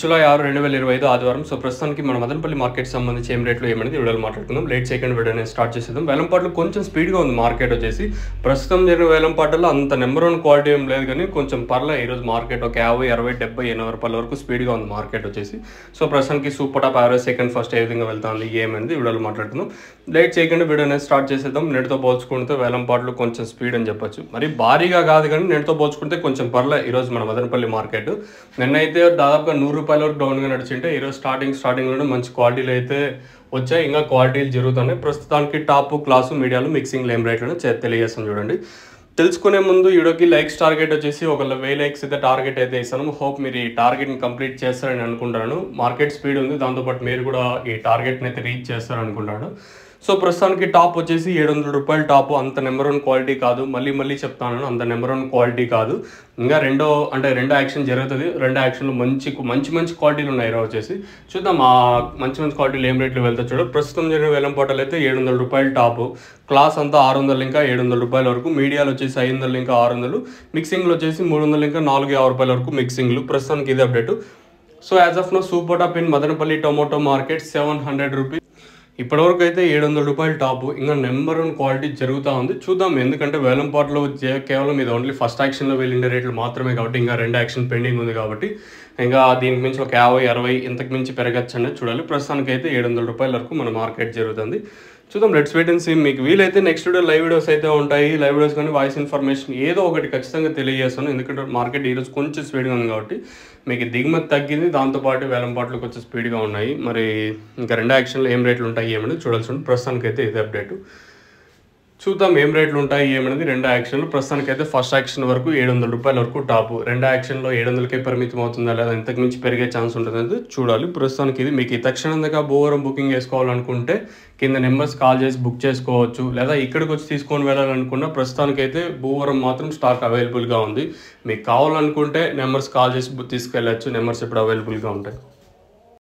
July 6, 2025 ఆదివారం. So ప్రస్తుతానికి మన మదనపల్లి మార్కెట్ సంబంధించి ఏం రేట్లు ఏమనేది వీడియోలో మాట్లాడుకుందాం. లేట్ సెకండ్ వీడియోని స్టార్ట్ చేసేద్దాం. వేలంపాటలు కొంచెం స్పీడ్గా ఉంది మార్కెట్ వచ్చేసి. ప్రస్తుతం జరిగిన వేలంపాటల్లో అంత నెంబర్ 1 క్వాలిటీ ఏం లేదు, కానీ కొంచెం పర్లే ఈరోజు మార్కెట్ ఒక 50, 60, 70, 80 రూపాయల వరకు స్పీడ్గా ఉంది మార్కెట్ వచ్చేసి. సో ప్రస్తుతానికి super top, average, second, first ఏ విధంగా వెళ్తుంది ఏమనేది వీడియోలో మాట్లాడుకుందాం. లేట్ సెకండ్ వీడియోని స్టార్ట్ చేసేద్దాం. నేటితో పోల్చుకుంటే వేలంపాటలు కొంచెం స్పీడ్ అని చెప్పొచ్చు. మరి భారీగా కాదు, కానీ నేటితో పోల్చుకుంటే కొంచెం పర్లే ఈరోజు మన మదనపల్లి మార్కెట్. నిన్నైతే దాదాపుగా 100 రూపాయల వరకు డౌన్గా నడిచింటే ఈరోజు స్టార్టింగ్లోనే మంచి క్వాలిటీలు అయితే వచ్చాయి. ఇంకా క్వాలిటీలు జరుగుతున్నాయి. ప్రస్తుతానికి టాప్, క్లాసు, మీడియాలు, మిక్సింగ్ ఏం రేట్లను తెలియజేస్తాం చూడండి. తెలుసుకునే ముందు వీడియోకి లైక్స్ టార్గెట్ వచ్చేసి ఒక 1000 లైక్స్ అయితే టార్గెట్ అయితే ఇస్తాను. హోప్ మీరు ఈ టార్గెట్ని కంప్లీట్ చేస్తారని అనుకుంటాను. మార్కెట్ స్పీడ్ ఉంది, దాంతోపాటు మీరు కూడా ఈ టార్గెట్ని అయితే రీచ్ చేస్తారని అనుకుంటాను. సో ప్రస్తుతానికి టాప్ వచ్చేసి 700 రూపాయలు టాప్. అంత నెంబర్ 1 క్వాలిటీ కాదు, మళ్ళీ చెప్తాను, అంత నెంబర్ 1 క్వాలిటీ కాదు. ఇంకా రెండో యాక్షన్ జరుగుతుంది. రెండు యాక్షన్లు మంచి క్వాలిటీలు ఉన్నాయి. ఈరోజు వచ్చేసి చూద్దాం ఆ మంచి క్వాలిటీలు ఏం రేట్లు వెళ్తా చూడ. ప్రస్తుతం జరిగిన వేలంపాటలు అయితే 700 రూపాయలు టాప్, క్లాస్ అంతా 600 ఇంకా 700 రూపాయల వరకు, మీడియాలు వచ్చేసి 500 ఇంకా 600, మిక్సింగ్లు వచ్చేసి 300 ఇంకా 450 రూపాయల వరకు మిక్సింగ్లు. ప్రస్తుతానికి ఇది update. So as of now super top in Madanapalle tomato market 700 rupees. ఇప్పటివరకు అయితే 700 రూపాయలు టాప్. ఇంకా నెంబర్ 1 క్వాలిటీ జరుగుతూ ఉంది. చూద్దాం, ఎందుకంటే వేలంపాటలో కేవలం ఇది ఓన్లీ ఫస్ట్ యాక్షన్లో వెళ్ళిన రేట్లు మాత్రమే కాబట్టి ఇంకా 2 యాక్షన్ పెండింగ్ ఉంది కాబట్టి ఇంకా దీనికి మించి ఒక 50, 60 ఇంతకు మించి పెరగచ్చు అనేది చూడాలి. ప్రస్తుతానికి అయితే 700 రూపాయల వరకు మన మార్కెట్ జరుగుతుంది. చూద్దాం, లెట్స్ వెయిట్ అండ్ సీ. మీకు వీలైతే నెక్స్ట్ వీడియో లైవ్ వీడియోస్ అయితే ఉంటాయి. లైవ్ వీడియోస్ కానీ వాయిస్ ఇన్ఫర్మేషన్ ఏదో ఒకటి ఖచ్చితంగా తెలియజేస్తాను. ఎందుకంటే మార్కెట్ ఈరోజు కొంచెం స్పీడ్గా ఉంది కాబట్టి మీకు దిగుమతి తగ్గింది, దాంతోపాటు వేలంపాట్లు కొంచెం స్పీడ్గా ఉన్నాయి. మరి ఇంకా 2 యాక్షన్లు ఏం రేట్లు ఉంటాయి ఏమనేది చూడాల్సి ఉంటుంది. ప్రస్తుతానికి అయితే ఇది అప్డేట్. చూద్దాం ఏం రేట్లు ఉంటాయి ఏమనేది 2 యాక్షన్లు. ప్రస్తుతానికి అయితే ఫస్ట్ యాక్షన్ వరకు 700 రూపాయల వరకు టాప్. 2 యాక్షన్లో 700కే పరిమితం అవుతుందా లేదా, ఇంతకు మించి పెరిగే ఛాన్స్ ఉంటుంది చూడాలి. ప్రస్తుతానికి ఇది మీకు తక్షణంగా భూవరం బుకింగ్ చేసుకోవాలనుకుంటే కింద నెంబర్స్ కాల్ చేసి బుక్ చేసుకోవచ్చు, లేదా ఇక్కడికి వచ్చి తీసుకొని వెళ్ళాలనుకున్నా ప్రస్తుతానికి అయితే భూవరం మాత్రం స్టాక్ అవైలబుల్గా ఉంది. మీకు కావాలనుకుంటే నెంబర్స్ కాల్ చేసి తీసుకెళ్ళచ్చు. నెంబర్స్ ఇప్పుడు అవైలబుల్గా ఉంటాయి.